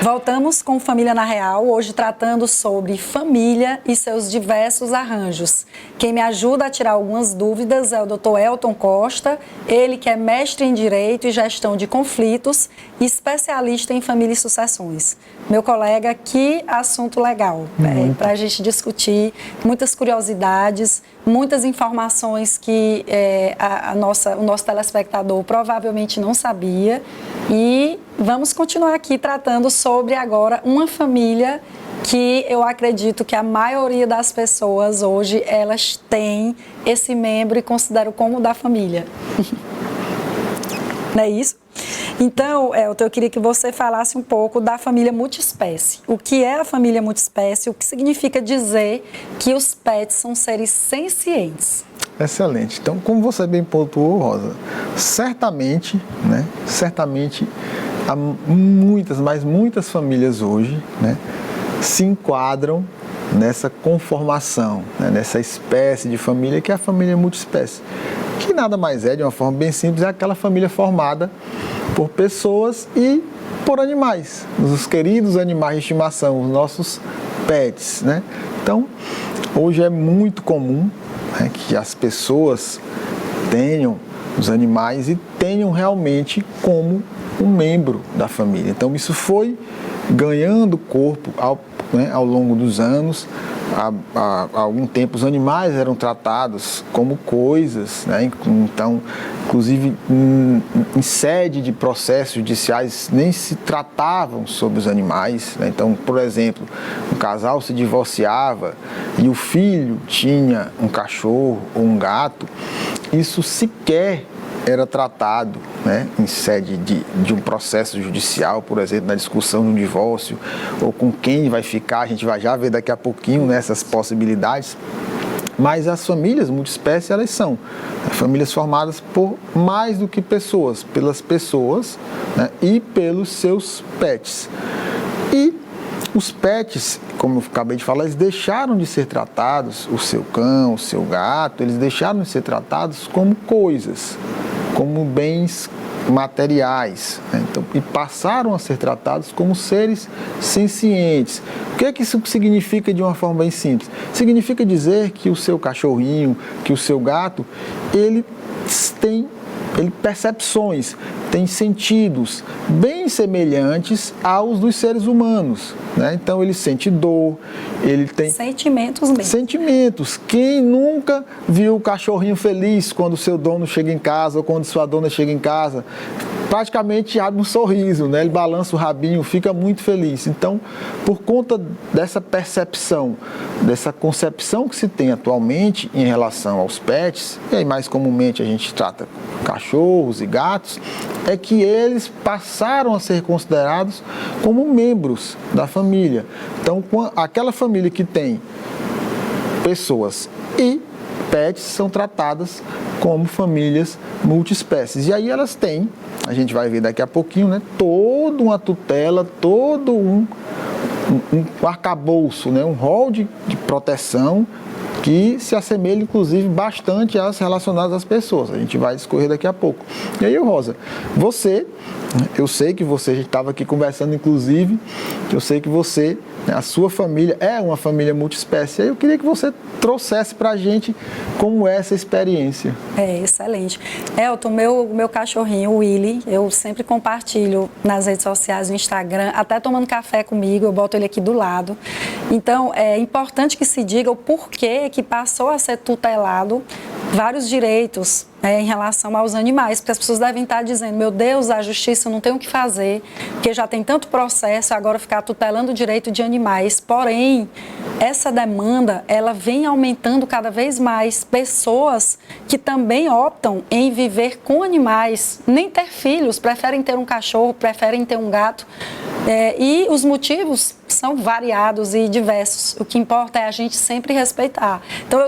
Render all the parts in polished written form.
Voltamos com Família na Real, hoje tratando sobre família e seus diversos arranjos. Quem me ajuda a tirar algumas dúvidas é o Dr. Elton Costa, ele que é mestre em Direito e Gestão de Conflitos e especialista em família e sucessões. Meu colega, que assunto legal, para a gente discutir muitas curiosidades, muitas informações que o nosso telespectador provavelmente não sabia. E vamos continuar aqui tratando sobre agora uma família que eu acredito que a maioria das pessoas hoje, elas têm esse membro e consideram como da família. Não é isso? Então, Elton, eu queria que você falasse um pouco da família multiespécie. O que é a família multiespécie? O que significa dizer que os pets são seres sencientes? Excelente. Então, como você bem pontuou, Rosa, certamente há muitas famílias hoje, né, se enquadram nessa conformação, né, nessa espécie de família que é a família multiespécie, que nada mais é, de uma forma bem simples, é aquela família formada por pessoas e por animais, os queridos animais de estimação, os nossos pets, né? Então, hoje é muito comum, né, que as pessoas tenham os animais e tenham realmente como um membro da família. Então, isso foi ganhando corpo ao longo dos anos. Há algum tempo os animais eram tratados como coisas, né? Então, inclusive em sede de processos judiciais nem se tratavam sobre os animais, né? Então, por exemplo, um casal se divorciava e o filho tinha um cachorro ou um gato, isso sequer era tratado, né, em sede de um processo judicial, por exemplo, na discussão de um divórcio, ou com quem vai ficar, a gente vai já ver daqui a pouquinho nessas possibilidades. Mas as famílias multiespécies, elas são famílias formadas por mais do que pessoas, pelas pessoas, né, e pelos seus pets. E os pets, como eu acabei de falar, eles deixaram de ser tratados, o seu cão, o seu gato, eles deixaram de ser tratados como coisas, como bens materiais, né? Então, e passaram a ser tratados como seres sencientes. O que é que isso significa de uma forma bem simples? Significa dizer que o seu cachorrinho, que o seu gato, ele tem percepções, tem sentidos bem semelhantes aos dos seres humanos, né? Então ele sente dor, ele tem sentimentos mesmo. Sentimentos. Quem nunca viu o cachorrinho feliz quando o seu dono chega em casa ou quando sua dona chega em casa? Praticamente abre um sorriso, né? Ele balança o rabinho, fica muito feliz. Então, por conta dessa percepção, dessa concepção que se tem atualmente em relação aos pets, e aí mais comumente a gente trata cachorros e gatos, é que eles passaram a ser considerados como membros da família. Então, aquela família que tem pessoas e pets são tratadas como famílias multiespécies. E aí elas têm, a gente vai ver daqui a pouquinho, né, toda uma tutela, todo um arcabouço, né, um rol de proteção que se assemelha, inclusive, bastante às relacionadas às pessoas. A gente vai discorrer daqui a pouco. E aí, Rosa, eu sei que você estava aqui conversando, inclusive, eu sei que você, a sua família é uma família multiespécie. Eu queria que você trouxesse para a gente como é essa experiência. Excelente. Elton, meu cachorrinho, o Willy, eu sempre compartilho nas redes sociais, no Instagram, até tomando café comigo, eu boto ele aqui do lado. Então, é importante que se diga o porquê que passou a ser tutelado vários direitos em relação aos animais, porque as pessoas devem estar dizendo, meu Deus, a justiça não tem o que fazer, porque já tem tanto processo, agora ficar tutelando o direito de animais. Porém, essa demanda, ela vem aumentando cada vez mais. Pessoas que também optam em viver com animais, nem ter filhos, preferem ter um cachorro, preferem ter um gato, e os motivos são variados e diversos. O que importa é a gente sempre respeitar. Então,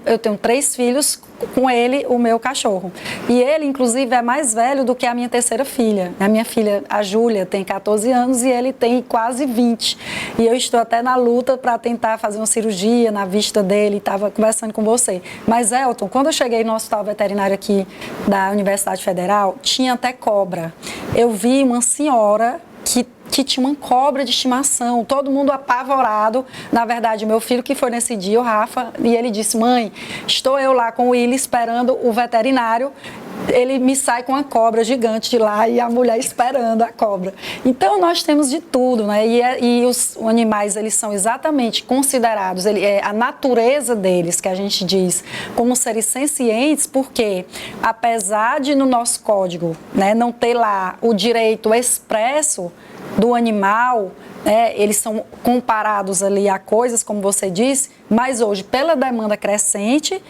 eu tenho 3 filhos, com ele, o meu cachorro. E ele, inclusive, é mais velho do que a minha terceira filha. A minha filha, a Júlia, tem 14 anos e ele tem quase 20. E eu estou até na luta para tentar fazer uma cirurgia na vista dele, estava conversando com você. Mas, Elton, quando eu cheguei no hospital veterinário aqui da Universidade Federal, tinha até cobra. Eu vi uma senhora que que tinha uma cobra de estimação, todo mundo apavorado. Na verdade, meu filho que foi nesse dia, o Rafa, e ele disse: mãe, estou eu lá com o Willy esperando o veterinário, ele me sai com uma cobra gigante de lá e a mulher esperando a cobra. Então, nós temos de tudo, né? E os animais, eles são exatamente considerados, a natureza deles, que a gente diz, como seres sencientes, porque apesar de no nosso código, né, não ter lá o direito expresso do animal, eles são comparados ali a coisas, como você disse, mas hoje, pela demanda crescente,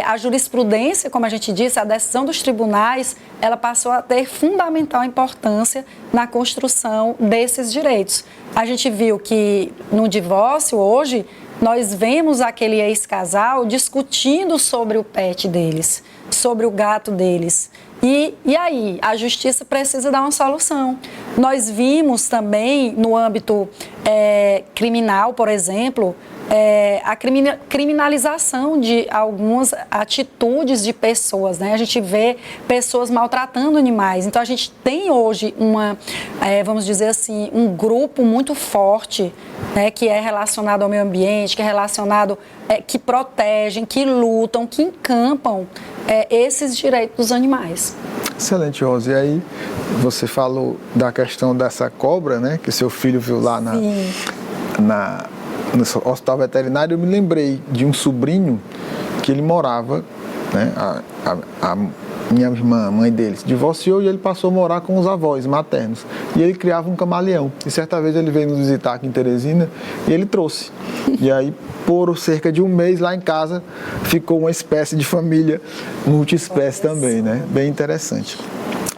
a jurisprudência, como a gente disse, a decisão dos tribunais, ela passou a ter fundamental importância na construção desses direitos. A gente viu que no divórcio, hoje, nós vemos aquele ex-casal discutindo sobre o pet deles, sobre o gato deles. E aí, a justiça precisa dar uma solução. Nós vimos também, no âmbito criminal, por exemplo, a criminalização de algumas atitudes de pessoas, né? A gente vê pessoas maltratando animais. Então, a gente tem hoje vamos dizer assim, um grupo muito forte, né, que é relacionado ao meio ambiente, que é relacionado, que protegem, que lutam, que encampam esses direitos dos animais. Excelente, Rose. E aí, você falou da questão dessa cobra, né, que seu filho viu lá no hospital veterinário. Eu me lembrei de um sobrinho que ele morava, né, a minha irmã, a mãe dele, se divorciou e ele passou a morar com os avós maternos. E ele criava um camaleão. E certa vez ele veio nos visitar aqui em Teresina e ele trouxe. E aí, por cerca de um mês lá em casa, ficou uma espécie de família multiespécie também, né? Bem interessante.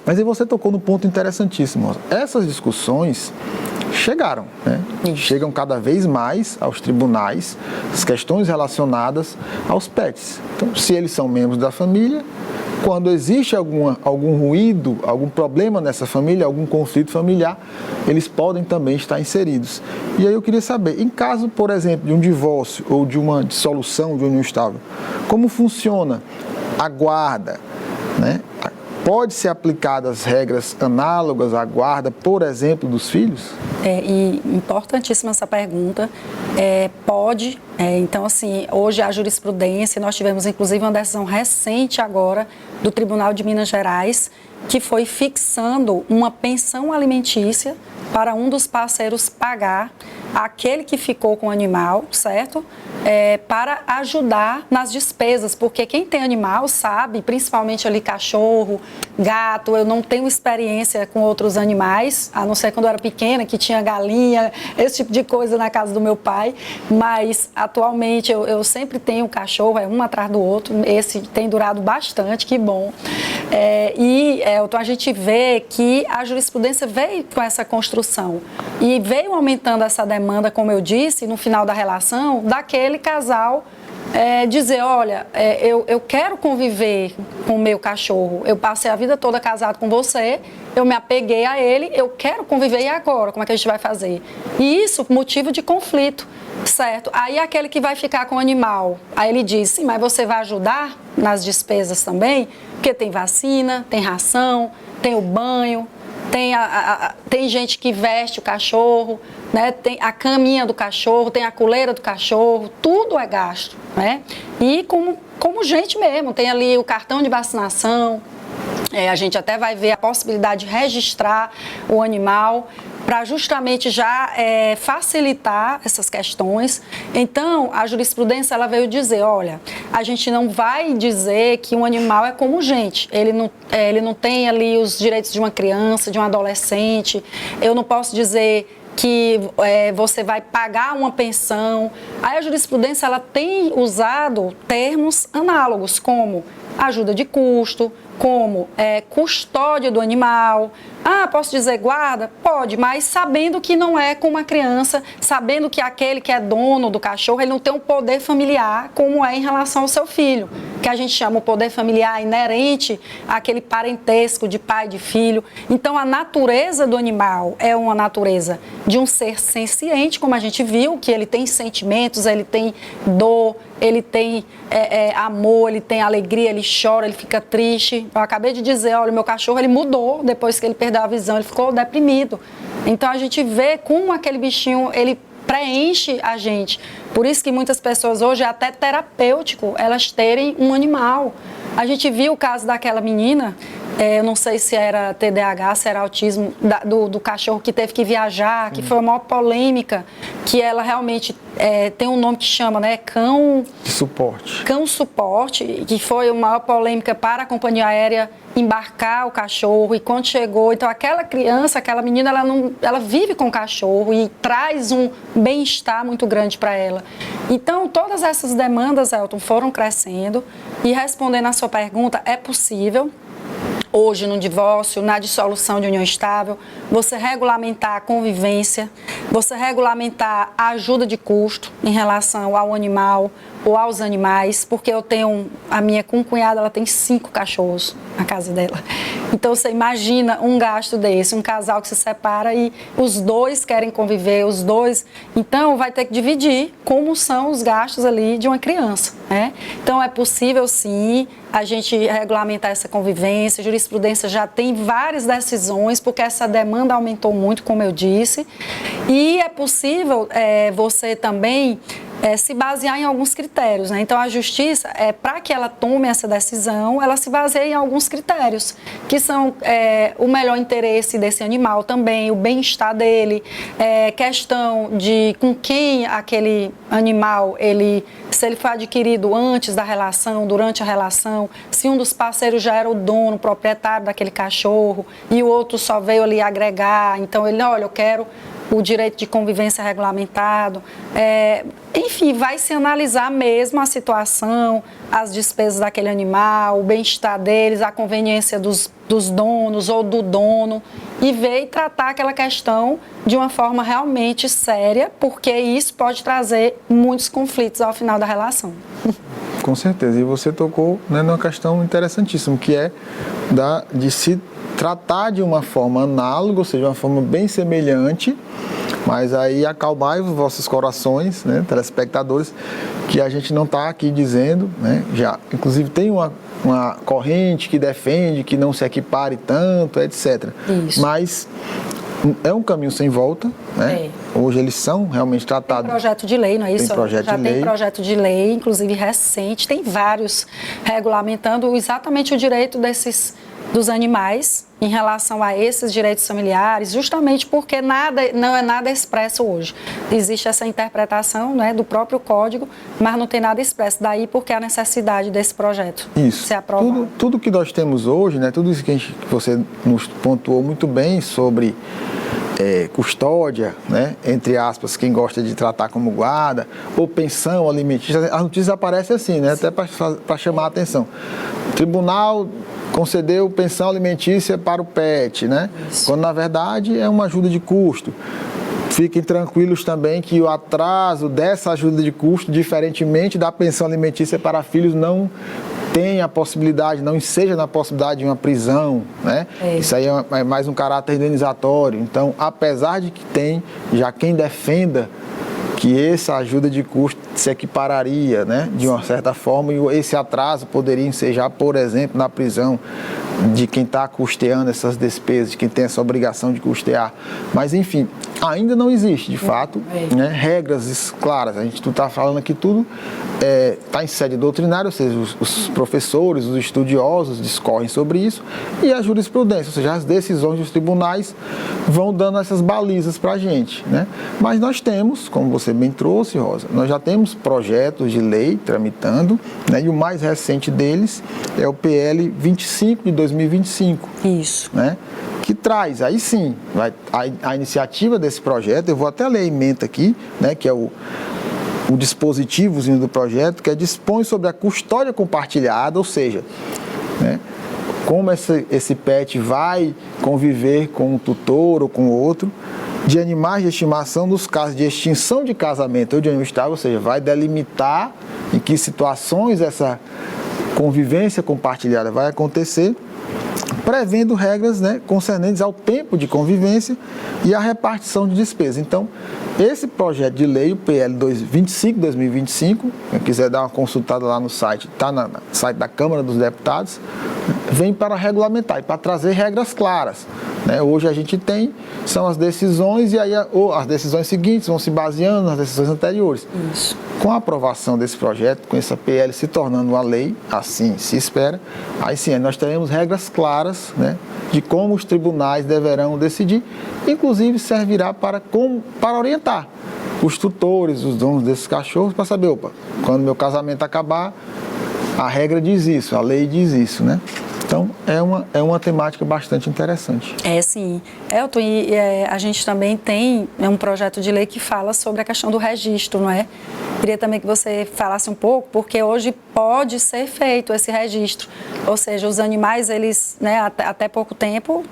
Mas aí você tocou no ponto interessantíssimo. Essas discussões chegaram, né? Chegam cada vez mais aos tribunais as questões relacionadas aos pets. Então, se eles são membros da família, quando existe algum ruído, algum problema nessa família, algum conflito familiar, eles podem também estar inseridos. E aí eu queria saber, em caso, por exemplo, de um divórcio ou de uma dissolução de união estável, como funciona a guarda, né? Pode ser aplicadas regras análogas à guarda, por exemplo, dos filhos? E importantíssima essa pergunta. Pode. Então, assim, hoje a jurisprudência, nós tivemos inclusive uma decisão recente agora do Tribunal de Minas Gerais, que foi fixando uma pensão alimentícia para um dos parceiros pagar aquele que ficou com o animal, certo? Para ajudar nas despesas, porque quem tem animal sabe, principalmente ali cachorro, gato. Eu não tenho experiência com outros animais, a não ser quando eu era pequena, que tinha galinha, esse tipo de coisa na casa do meu pai, mas atualmente eu sempre tenho cachorro, um atrás do outro. Esse tem durado bastante, que bom. Então a gente vê que a jurisprudência veio com essa construção e veio aumentando essa demanda, como eu disse, no final da relação, daquele casal dizer: olha, eu quero conviver com o meu cachorro, eu passei a vida toda casado com você, eu me apeguei a ele, eu quero conviver, e agora? Como é que a gente vai fazer? E isso, motivo de conflito, certo? Aí aquele que vai ficar com o animal, aí ele diz: sim, mas você vai ajudar nas despesas também? Porque tem vacina, tem ração, tem o banho, tem gente que veste o cachorro, né? Tem a caminha do cachorro, tem a coleira do cachorro, tudo é gasto, né? E como gente mesmo, tem ali o cartão de vacinação, a gente até vai ver a possibilidade de registrar o animal para justamente já facilitar essas questões. Então, a jurisprudência ela veio dizer: olha, a gente não vai dizer que um animal é como gente, ele não tem ali os direitos de uma criança, de um adolescente. Eu não posso dizer que você vai pagar uma pensão. Aí a jurisprudência ela tem usado termos análogos, como ajuda de custo, como custódia do animal. Posso dizer guarda? Pode, mas sabendo que não é com uma criança, sabendo que aquele que é dono do cachorro, ele não tem um poder familiar como é em relação ao seu filho, que a gente chama o poder familiar inerente àquele parentesco de pai e de filho. Então, a natureza do animal é uma natureza de um ser senciente, como a gente viu, que ele tem sentimentos, ele tem dor, ele tem amor, ele tem alegria, ele chora, ele fica triste. Eu acabei de dizer: olha, meu cachorro ele mudou depois que ele perdeu a visão, ele ficou deprimido. Então a gente vê como aquele bichinho, ele preenche a gente. Por isso que muitas pessoas hoje é até terapêutico elas terem um animal. A gente viu o caso daquela menina, eu não sei se era TDAH, se era autismo, do cachorro que teve que viajar, que foi a maior polêmica, que ela realmente tem um nome que chama, né, cão suporte, que foi a maior polêmica para a companhia aérea embarcar o cachorro. E quando chegou, então aquela criança, aquela menina, ela vive com o cachorro e traz um bem-estar muito grande para ela. Então todas essas demandas, Elton, foram crescendo. E respondendo à sua pergunta, é possível hoje no divórcio, na dissolução de união estável, você regulamentar a convivência, você regulamentar a ajuda de custo em relação ao animal ou aos animais, porque a minha concunhada, ela tem 5 cachorros na casa dela. Então você imagina um gasto desse, um casal que se separa e os dois querem conviver, os dois, então vai ter que dividir como são os gastos ali de uma criança, né? Então é possível sim a gente regulamentar essa convivência. A jurisprudência já tem várias decisões, porque essa demanda aumentou muito, como eu disse, e é possível você também se basear em alguns critérios, né? Então a justiça, para que ela tome essa decisão, ela se baseia em alguns critérios, que são o melhor interesse desse animal também, o bem-estar dele, questão de com quem aquele animal, se ele foi adquirido antes da relação, durante a relação, se um dos parceiros já era o dono, o proprietário daquele cachorro, e o outro só veio ali agregar, então olha, eu quero o direito de convivência regulamentado. Enfim, vai se analisar mesmo a situação, as despesas daquele animal, o bem-estar deles, a conveniência dos donos ou do dono, e ver e tratar aquela questão de uma forma realmente séria, porque isso pode trazer muitos conflitos ao final da relação. Com certeza, e você tocou, né, numa questão interessantíssima, que é de se tratar de uma forma análoga, ou seja, uma forma bem semelhante, mas aí acalmai os vossos corações, né, telespectadores, que a gente não está aqui dizendo, né, já, inclusive tem uma corrente que defende que não se equipare tanto, etc. Isso. Mas é um caminho sem volta, né? Hoje eles são realmente tratados. Tem projeto de lei, não é isso? Tem projeto de lei. Tem projeto de lei, inclusive recente, tem vários regulamentando exatamente o direito dos animais em relação a esses direitos familiares, justamente porque não é nada expresso hoje. Existe essa interpretação, né, do próprio código, mas não tem nada expresso. Daí porque a necessidade desse projeto ser aprovado. Tudo que nós temos hoje, né, tudo isso que você nos pontuou muito bem sobre custódia, né, entre aspas, quem gosta de tratar como guarda, ou pensão alimentícia, as notícias aparecem assim, né, até para chamar a atenção. O tribunal concedeu pensão alimentícia para o pet, né? Isso. Quando na verdade é uma ajuda de custo. Fiquem tranquilos também que o atraso dessa ajuda de custo, diferentemente da pensão alimentícia para filhos, não tem a possibilidade, não seja na possibilidade de uma prisão, né? Isso aí é mais um caráter indenizatório. Então, apesar de que tem já quem defenda que essa ajuda de custo se equipararia, né, de uma certa forma, e esse atraso poderia ensejar, por exemplo, na prisão de quem está custeando essas despesas, de quem tem essa obrigação de custear. Mas, enfim, ainda não existe, de fato, né, regras claras. A gente está falando aqui tudo, está em sede doutrinária, ou seja, os professores, os estudiosos discorrem sobre isso, e a jurisprudência, ou seja, as decisões dos tribunais vão dando essas balizas para a gente, né? Mas nós temos, como você bem trouxe, Rosa, nós já temos projetos de lei tramitando, né, e o mais recente deles é o PL 25 de 2025. Isso. Né, que traz, aí sim, a iniciativa desse projeto, eu vou até ler a ementa aqui, né, que é o dispositivozinho do projeto, que dispõe sobre a custódia compartilhada, ou seja, né, como esse pet vai conviver com um tutor ou com outro, de animais de estimação nos casos de extinção de casamento ou de união estável, ou seja, vai delimitar em que situações essa convivência compartilhada vai acontecer, prevendo regras, né, concernentes ao tempo de convivência e à repartição de despesas. Então, esse projeto de lei, o PL 25 de 2025, quem quiser dar uma consultada lá no site, está no site da Câmara dos Deputados, vem para regulamentar e para trazer regras claras. né? Hoje a gente tem, são as decisões, e aí as decisões seguintes vão se baseando nas decisões anteriores. Isso. Com a aprovação desse projeto, com essa PL se tornando uma lei, assim se espera, aí sim, nós teremos regras claras, né, de como os tribunais deverão decidir, inclusive servirá para orientar os tutores, os donos desses cachorros, para saber, opa, quando meu casamento acabar, a regra diz isso, a lei diz isso, né? Então, é uma temática bastante interessante. Sim. Elton, a gente também tem um projeto de lei que fala sobre a questão do registro, não é? Queria também que você falasse um pouco, porque hoje pode ser feito esse registro. Ou seja, os animais, eles, né, até pouco tempo,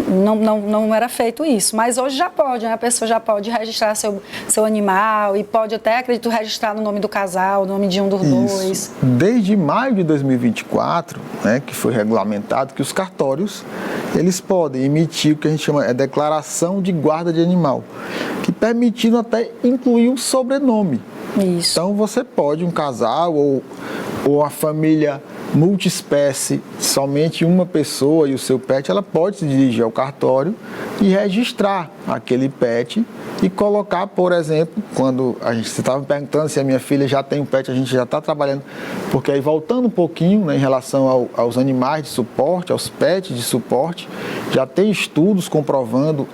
não era feito isso. Mas hoje já pode, né? A pessoa já pode registrar seu animal e pode até, acredito, registrar no nome do casal, no nome de um dos dois. Desde maio de 2024, né, que foi regulamentado que os cartórios, eles podem emitir o que a gente chama de declaração de guarda de animal, que permitindo até incluir um sobrenome. Isso. Então você pode, um casal ou a família multiespécie, somente uma pessoa e o seu pet, ela pode se dirigir ao cartório e registrar aquele pet e colocar, por exemplo, quando você estava me perguntando se a minha filha já tem um pet, a gente já está trabalhando, porque aí voltando um pouquinho, né, em relação aos animais de suporte, aos pets de suporte, já tem estudos comprovando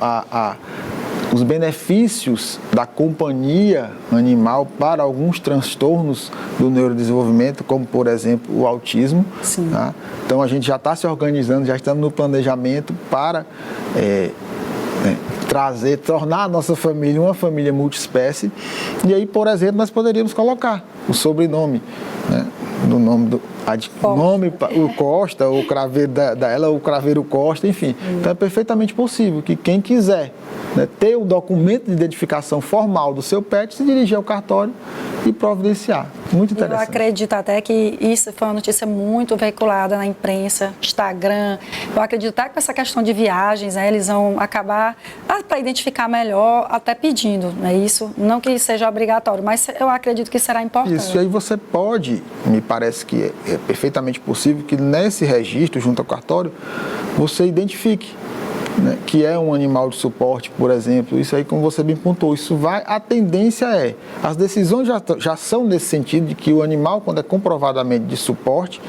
os benefícios da companhia animal para alguns transtornos do neurodesenvolvimento, como, por exemplo, o autismo. Tá? Então, a gente já está se organizando, já estamos no planejamento para tornar a nossa família uma família multiespécie. E aí, por exemplo, nós poderíamos colocar o sobrenome, né, do nome o Costa, o craveiro dela, o craveiro Costa, enfim. Então é perfeitamente possível que quem quiser, né, ter um documento de identificação formal do seu pet, se dirigir ao cartório e providenciar. Muito interessante. Eu acredito até que isso foi uma notícia muito veiculada na imprensa, Instagram. Eu acredito até que essa questão de viagens, né, eles vão acabar, para identificar melhor, até pedindo, né, isso. Não que seja obrigatório, mas eu acredito que será importante. Isso, e aí você pode, me parece que é perfeitamente possível que nesse registro, junto ao cartório, você identifique, né, que é um animal de suporte, por exemplo. Isso aí, como você bem pontuou, a tendência as decisões já são nesse sentido de que o animal, quando é comprovadamente de suporte,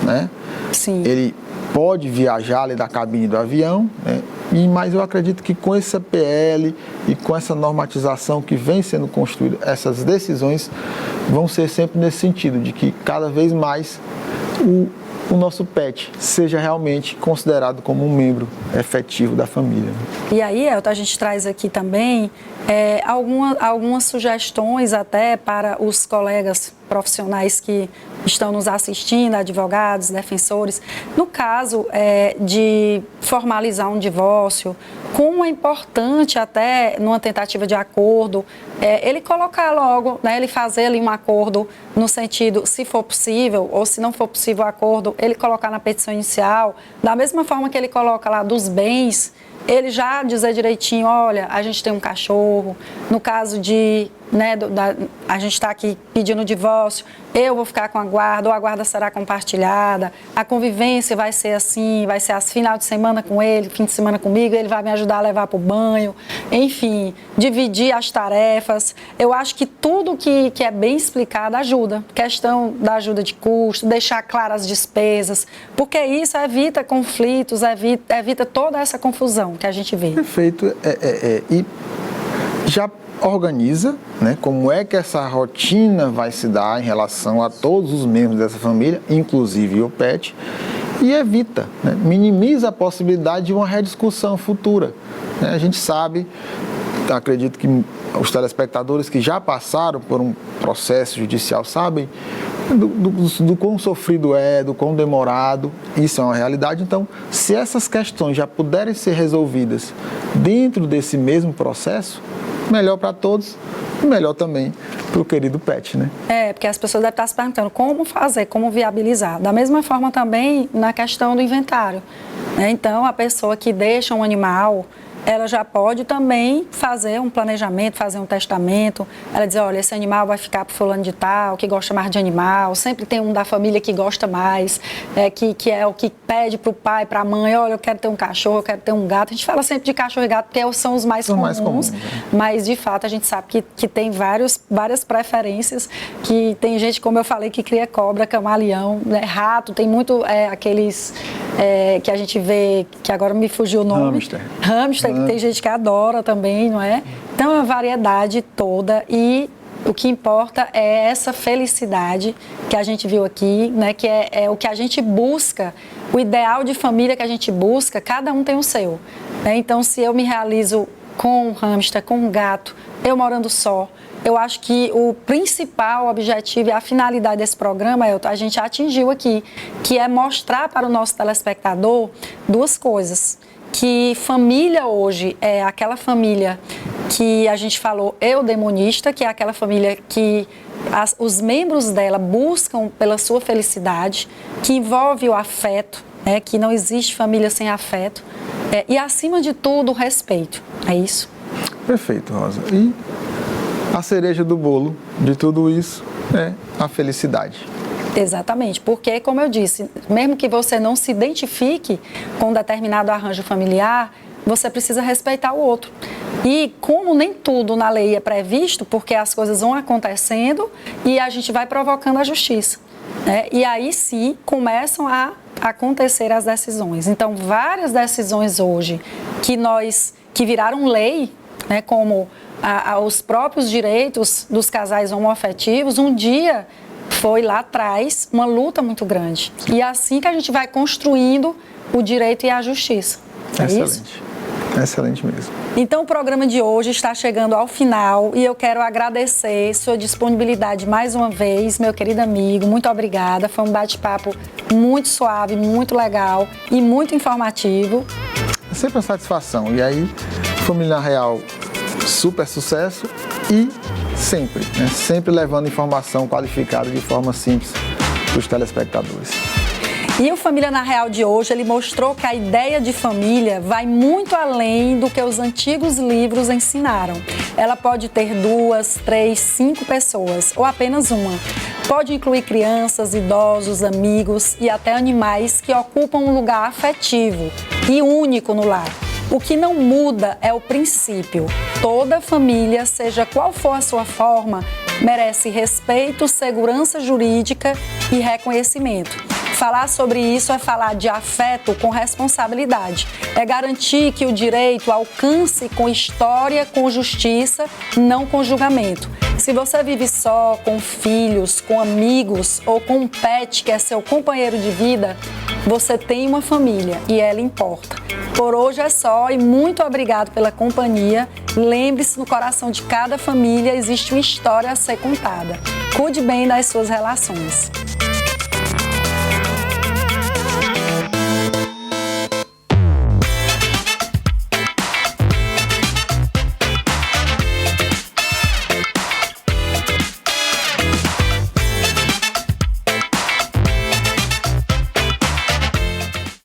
né, Sim. ele pode viajar ali da cabine do avião, né, mas eu acredito que com essa PL e com essa normatização que vem sendo construída, essas decisões vão ser sempre nesse sentido, de que cada vez mais o nosso pet seja realmente considerado como um membro efetivo da família. E aí, Elton, a gente traz aqui também algumas sugestões até para os colegas profissionais que estão nos assistindo, advogados, defensores, no caso de formalizar um divórcio, como é importante até numa tentativa de acordo, ele colocar logo, né, ele fazer ali um acordo no sentido, se for possível, ou se não for possível o acordo, ele colocar na petição inicial, da mesma forma que ele coloca lá dos bens, ele já dizer direitinho, olha, a gente tem um cachorro, no caso de, né, a gente está aqui pedindo divórcio, eu vou ficar com a guarda, ou a guarda será compartilhada, a convivência vai ser assim, vai ser final de semana com ele, fim de semana comigo, ele vai me ajudar a levar para o banho, enfim, dividir as tarefas. Eu acho que tudo que é bem explicado ajuda, questão da ajuda de custo, deixar claras as despesas, porque isso evita conflitos, evita toda essa confusão que a gente vê. Perfeito, e já organiza, né, como é que essa rotina vai se dar em relação a todos os membros dessa família, inclusive o pet, e evita, né, minimiza a possibilidade de uma rediscussão futura. A gente sabe, acredito que os telespectadores que já passaram por um processo judicial sabem do quão sofrido do quão demorado, isso é uma realidade. Então, se essas questões já puderem ser resolvidas dentro desse mesmo processo, melhor para todos e melhor também para o querido pet, né? Porque as pessoas devem estar se perguntando como fazer, como viabilizar. Da mesma forma também na questão do inventário, né? Então, a pessoa que deixa um animal, ela já pode também fazer um planejamento, fazer um testamento. Ela diz, olha, esse animal vai ficar para fulano de tal, que gosta mais de animal. Sempre tem um da família que gosta mais, que é o que pede para o pai, para a mãe, olha, eu quero ter um cachorro, eu quero ter um gato. A gente fala sempre de cachorro e gato porque são os mais comuns, mas de fato a gente sabe que tem várias preferências, que tem gente, como eu falei, que cria cobra, camaleão, né, rato, tem muito aqueles que a gente vê, que agora me fugiu o nome. Hamster, que tem gente que adora também, não é? Então, é uma variedade toda e o que importa é essa felicidade que a gente viu aqui, né? Que é o que a gente busca, o ideal de família que a gente busca, cada um tem o seu, né? Então, se eu me realizo com um hamster, com um gato, eu morando só, eu acho que o principal objetivo e a finalidade desse programa, a gente atingiu aqui, que é mostrar para o nosso telespectador duas coisas. Que família hoje é aquela família que a gente falou eudemonista, que é aquela família que os membros dela buscam pela sua felicidade, que envolve o afeto, que não existe família sem afeto, e acima de tudo o respeito, é isso? Perfeito, Rosa. E a cereja do bolo de tudo isso é a felicidade. Exatamente, porque, como eu disse, mesmo que você não se identifique com um determinado arranjo familiar, você precisa respeitar o outro. E como nem tudo na lei é previsto, porque as coisas vão acontecendo e a gente vai provocando a justiça, né? E aí sim começam a acontecer as decisões. Então, várias decisões hoje que viraram lei, né, como os próprios direitos dos casais homoafetivos, um dia foi lá atrás uma luta muito grande. E é assim que a gente vai construindo o direito e a justiça. É excelente. Isso? Excelente mesmo. Então o programa de hoje está chegando ao final e eu quero agradecer sua disponibilidade mais uma vez, meu querido amigo. Muito obrigada. Foi um bate-papo muito suave, muito legal e muito informativo. É sempre uma satisfação. E aí, Família Real, super sucesso e sempre levando informação qualificada de forma simples para os telespectadores. E o Família na Real de hoje, ele mostrou que a ideia de família vai muito além do que os antigos livros ensinaram. Ela pode ter 2, 3, 5 pessoas ou apenas uma. Pode incluir crianças, idosos, amigos e até animais que ocupam um lugar afetivo e único no lar. O que não muda é o princípio. Toda família, seja qual for a sua forma, merece respeito, segurança jurídica e reconhecimento. Falar sobre isso é falar de afeto com responsabilidade. É garantir que o direito alcance com história, com justiça, não com julgamento. Se você vive só, com filhos, com amigos ou com um pet que é seu companheiro de vida, você tem uma família e ela importa. Por hoje é só e muito obrigado pela companhia. Lembre-se, no coração de cada família existe uma história a ser contada. Cuide bem das suas relações.